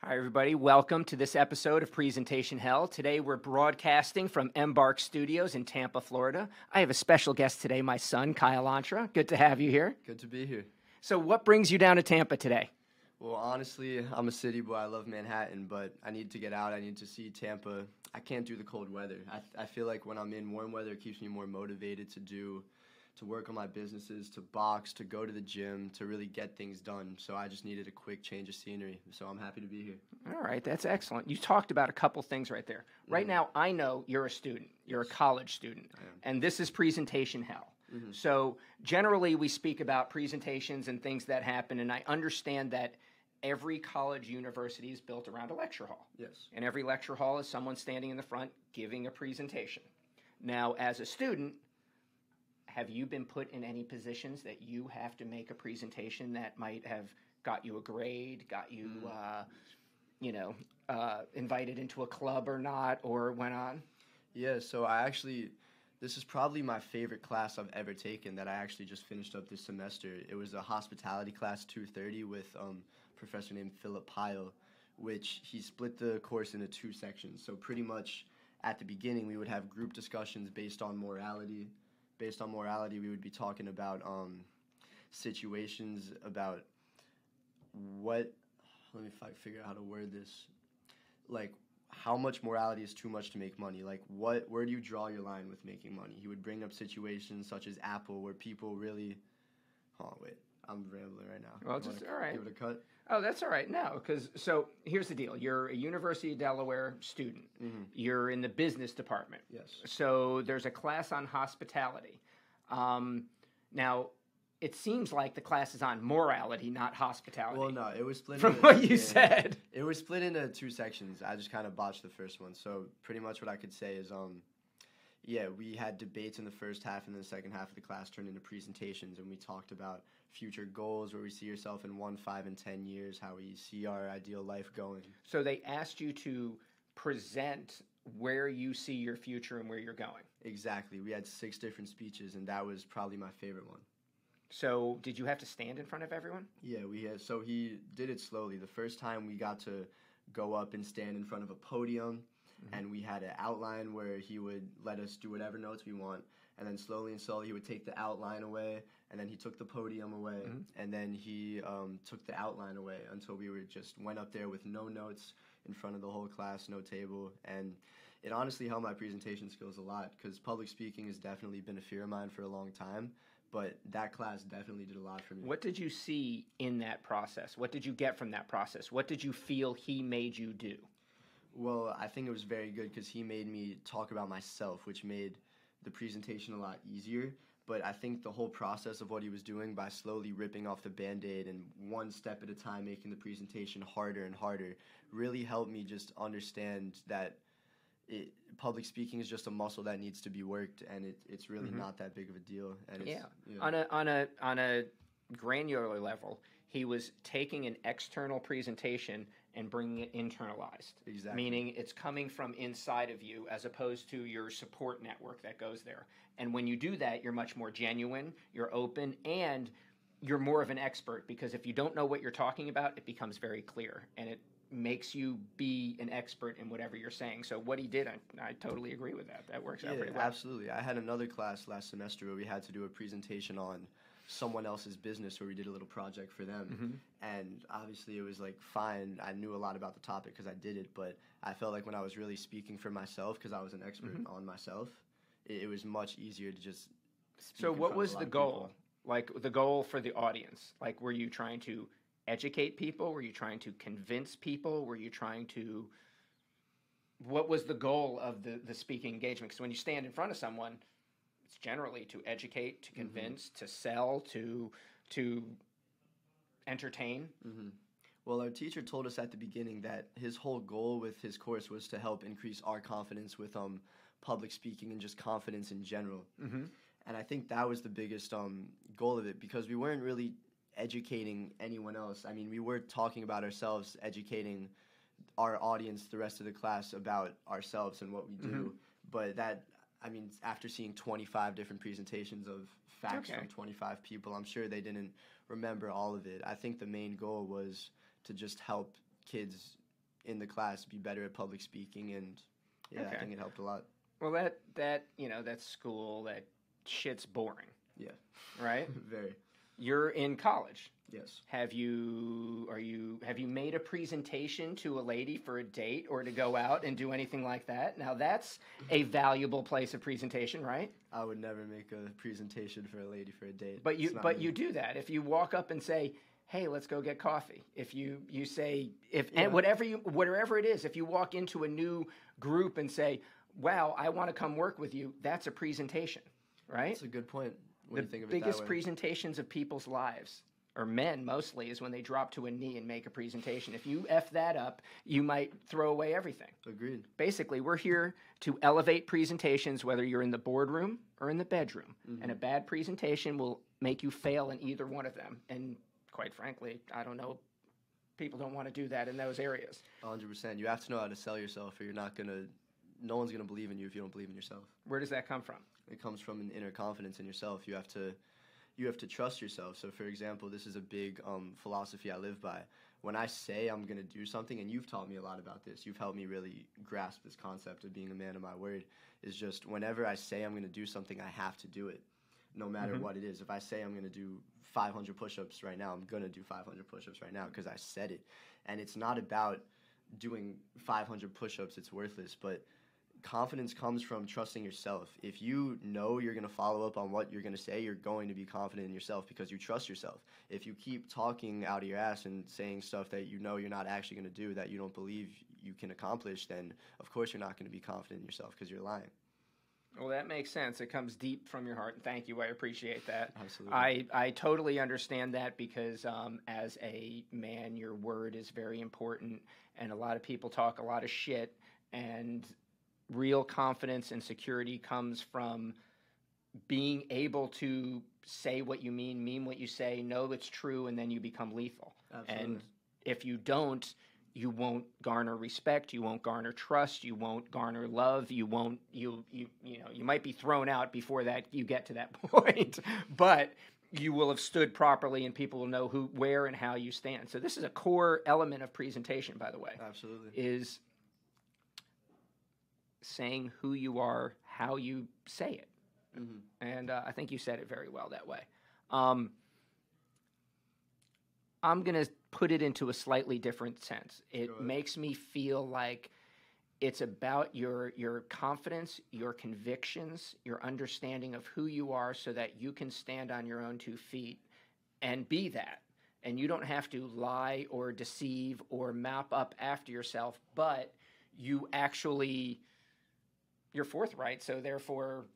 Hi, everybody. Welcome to this episode of Presentation Hell. Today, we're broadcasting from Embark Studios in Tampa, Florida. I have a special guest today, my son, Kyle Ontra. Good to have you here. Good to be here. So what brings you down to Tampa today? Well, honestly, I'm a city boy. I love Manhattan, but I need to get out. I need to see Tampa. I can't do the cold weather. I feel like when I'm in warm weather, it keeps me more motivated to work on my businesses, to box, to go to the gym, to really get things done. So I just needed a quick change of scenery. So I'm happy to be here. All right, that's excellent. You talked about a couple things right there. Right now, I know you're a student. You're a college student. And this is Presentation Hell. So generally, we speak about presentations and things that happen, and I understand that every college university is built around a lecture hall. Yes. And every lecture hall is someone standing in the front giving a presentation. Now, as a student, have you been put in any positions that you have to make a presentation that might have got you a grade, got you, invited into a club or not, or went on? Yeah, so this is probably my favorite class I've ever taken that I actually just finished up this semester. It was a hospitality class 230 with a professor named Philip Pyle, which he split the course into two sections. So pretty much at the beginning, we would have group discussions based on morality. Based on morality, we would be talking about situations about let me figure out how to word this. Like, how much morality is too much to make money? Like, where do you draw your line with making money? He would bring up situations such as Apple where people really... Oh, wait. I'm rambling right now. Well, just all right. Give it a cut? Oh, that's all right. No, so here's the deal. You're a University of Delaware student. You're in the business department. Yes. So there's a class on hospitality. Now, it seems like the class is on morality, not hospitality. Well, no, it was split from what you said. It was split into two sections. I just kind of botched the first one. So pretty much what I could say is, we had debates in the first half, and then the second half of the class turned into presentations, and we talked about future goals, where we see yourself in 1, 5, and 10 years, how we see our ideal life going. So they asked you to present where you see your future and where you're going. Exactly. We had 6 different speeches, and that was probably my favorite one. So did you have to stand in front of everyone? Yeah, we had. So he did it slowly. The first time we got to go up and stand in front of a podium, and we had an outline where he would let us do whatever notes we want, and then slowly he would take the outline away, and then he took the podium away, and then he took the outline away until we went up there with no notes in front of the whole class, no table, and it honestly helped my presentation skills a lot, because public speaking has definitely been a fear of mine for a long time, but that class definitely did a lot for me. What did you see in that process? What did you get from that process? What did you feel he made you do? Well, I think it was very good because he made me talk about myself, which made the presentation a lot easier. But I think the whole process of what he was doing by slowly ripping off the Band-Aid and one step at a time making the presentation harder and harder really helped me just understand that public speaking is just a muscle that needs to be worked, and it's really not that big of a deal. And On a granular level, he was taking an external presentation and bringing it internalized. Exactly. Meaning it's coming from inside of you as opposed to your support network that goes there. And when you do that, you're much more genuine, you're open, and you're more of an expert, because if you don't know what you're talking about, it becomes very clear, and it makes you be an expert in whatever you're saying. So what he did, I totally agree with that. That works out pretty well. Absolutely. I had another class last semester where we had to do a presentation on someone else's business, where we did a little project for them, and obviously it was like fine. I knew a lot about the topic because I did it, but I felt like when I was really speaking for myself, because I was an expert on myself, it was much easier to just speak. So what was the goal? Like the goal for the audience? Like, were you trying to educate people? Were you trying to convince people? Were you trying to... What was the goal of the speaking engagement? Because when you stand in front of someone, it's generally to educate, to convince, to sell, to entertain. Well, our teacher told us at the beginning that his whole goal with his course was to help increase our confidence with public speaking and just confidence in general. And I think that was the biggest goal of it, because we weren't really educating anyone else. I mean, we were talking about ourselves, educating our audience, the rest of the class, about ourselves and what we do. But that, I mean, after seeing 25 different presentations of facts from 25 people, I'm sure they didn't remember all of it. I think the main goal was to just help kids in the class, be better at public speaking, and I think it helped a lot. Well, that school, that shit's boring. Yeah. Right? Very. You're in college. Yes. Have you made a presentation to a lady for a date or to go out and do anything like that? Now that's a valuable place of presentation, right? I would never make a presentation for a lady for a date. But you do that. If you walk up and say, "Hey, let's go get coffee." If you say and whatever it is, if you walk into a new group and say, "Wow, I want to come work with you," that's a presentation, right? That's a good point. When you think of it that way. The biggest presentations of people's lives, or men mostly, is when they drop to a knee and make a presentation. If you F that up, you might throw away everything. Agreed. Basically, we're here to elevate presentations, whether you're in the boardroom or in the bedroom. Mm-hmm. And a bad presentation will make you fail in either one of them. And quite frankly, I don't know, people don't want to do that in those areas. 100%. You have to know how to sell yourself, or no one's going to believe in you if you don't believe in yourself. Where does that come from? It comes from an inner confidence in yourself. You have to trust yourself. So, for example, this is a big philosophy I live by. When I say I'm going to do something, and you've taught me a lot about this, you've helped me really grasp this concept of being a man of my word, is just whenever I say I'm going to do something, I have to do it, no matter what it is. If I say I'm going to do 500 push-ups right now, I'm going to do 500 push-ups right now because I said it. And it's not about doing 500 push-ups, it's worthless, but confidence comes from trusting yourself. If you know you're going to follow up on what you're going to say, you're going to be confident in yourself because you trust yourself. If you keep talking out of your ass and saying stuff that you know you're not actually going to do, that you don't believe you can accomplish, then of course you're not going to be confident in yourself because you're lying. Well, that makes sense. It comes deep from your heart, and thank you. I appreciate that. Absolutely. I totally understand that because as a man, your word is very important, and a lot of people talk a lot of shit, and real confidence and security comes from being able to say what you mean what you say, know it's true, and then you become lethal. Absolutely. And if you don't, you won't garner respect, you won't garner trust, you won't garner love, you might be thrown out before that you get to that point, but you will have stood properly and people will know who, where, and how you stand. So this is a core element of presentation, by the way. Absolutely. Is saying who you are, how you say it. Mm-hmm. And I think you said it very well that way. I'm going to put it into a slightly different sense. It makes me feel like it's about your confidence, your convictions, your understanding of who you are so that you can stand on your own 2 feet and be that. And you don't have to lie or deceive or map up after yourself, but you actually... You're forthright, so therefore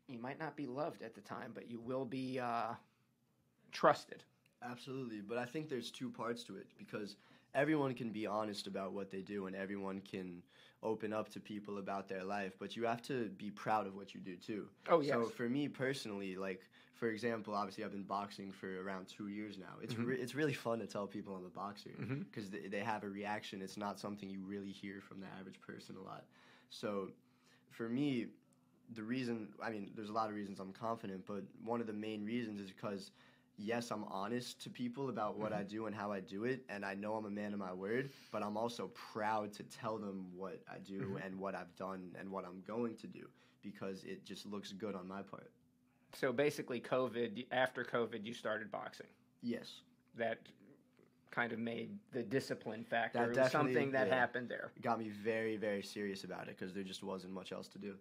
you might not be loved at the time, but you will be trusted. Absolutely, but I think there's 2 parts to it because everyone can be honest about what they do and everyone can open up to people about their life, but you have to be proud of what you do too. Oh, yes. So for me personally, like, for example, obviously I've been boxing for around 2 years now. It's it's really fun to tell people I'm a boxer because they have a reaction. It's not something you really hear from the average person a lot. So for me, there's a lot of reasons I'm confident, but one of the main reasons is because, yes, I'm honest to people about what I do and how I do it, and I know I'm a man of my word, but I'm also proud to tell them what I do and what I've done and what I'm going to do because it just looks good on my part. So basically after COVID, you started boxing. Yes. That kind of made the discipline factor. That it was something that happened there. It got me very, very serious about it because there just wasn't much else to do.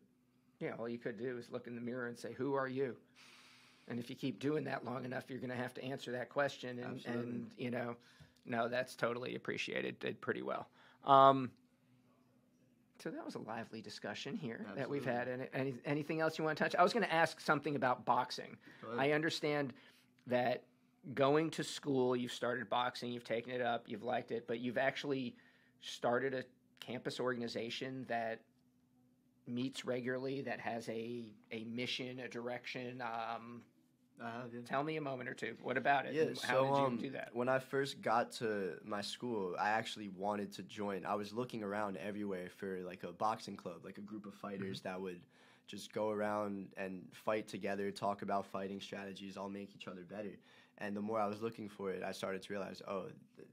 Yeah, all you could do is look in the mirror and say, who are you? And if you keep doing that long enough, you're going to have to answer that question. And no, that's totally appreciated. Did pretty well. So that was a lively discussion here that we've had. Anything else you want to touch? I was going to ask something about boxing. I understand that going to school, you've started boxing, you've taken it up, you've liked it, but you've actually started a campus organization that meets regularly, that has a mission, a direction. Tell me a moment or two. What about it? Yeah, How did you do that? When I first got to my school, I actually wanted to join. I was looking around everywhere for like a boxing club, like a group of fighters that would just go around and fight together, talk about fighting strategies, all make each other better. And the more I was looking for it, I started to realize,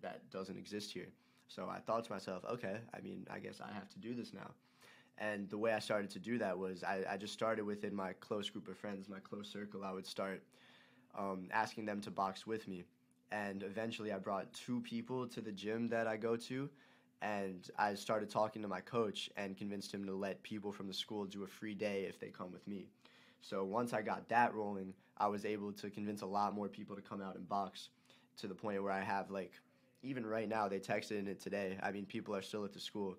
that doesn't exist here. So I thought to myself, okay, I mean, I guess I have to do this now. And the way I started to do that was I just started within my close group of friends, my close circle. I would start asking them to box with me. And eventually I brought 2 people to the gym that I go to. And I started talking to my coach and convinced him to let people from the school do a free day if they come with me. So once I got that rolling, I was able to convince a lot more people to come out and box, to the point where I have, like, even right now, they texted in it today. I mean, people are still at the school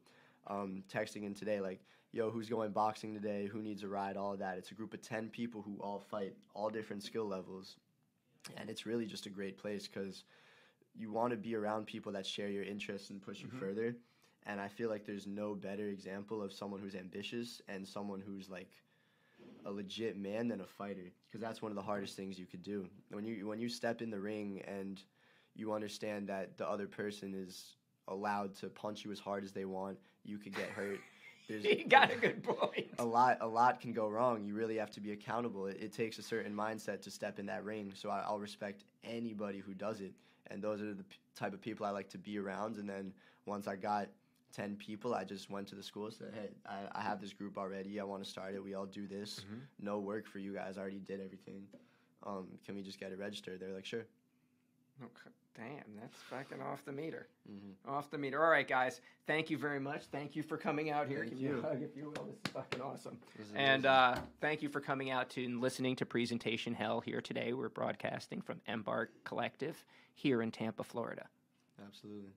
texting in today, like, yo, who's going boxing today? Who needs a ride? All of that. It's a group of 10 people who all fight, all different skill levels. And it's really just a great place because you want to be around people that share your interests and push you further. And I feel like there's no better example of someone who's ambitious and someone who's like a legit man than a fighter, because that's one of the hardest things you could do. When you step in the ring and you understand that the other person is allowed to punch you as hard as they want, you could get hurt. You got a good point. A lot can go wrong. You really have to be accountable. It takes a certain mindset to step in that ring. So I'll respect anybody who does it. And those are the type of people I like to be around. And then once I got 10 people, I just went to the school and said, hey, I have this group already. I want to start it. We all do this. No work for you guys. I already did everything. Can we just get it registered? They're like, sure. Okay. Damn, that's fucking off the meter. Off the meter. All right, guys. Thank you very much. Thank you for coming out here. Give me a hug if you will. This is fucking awesome. And thank you for coming out to and listening to Presentation Hell here today. We're broadcasting from Embark Collective here in Tampa, Florida. Absolutely.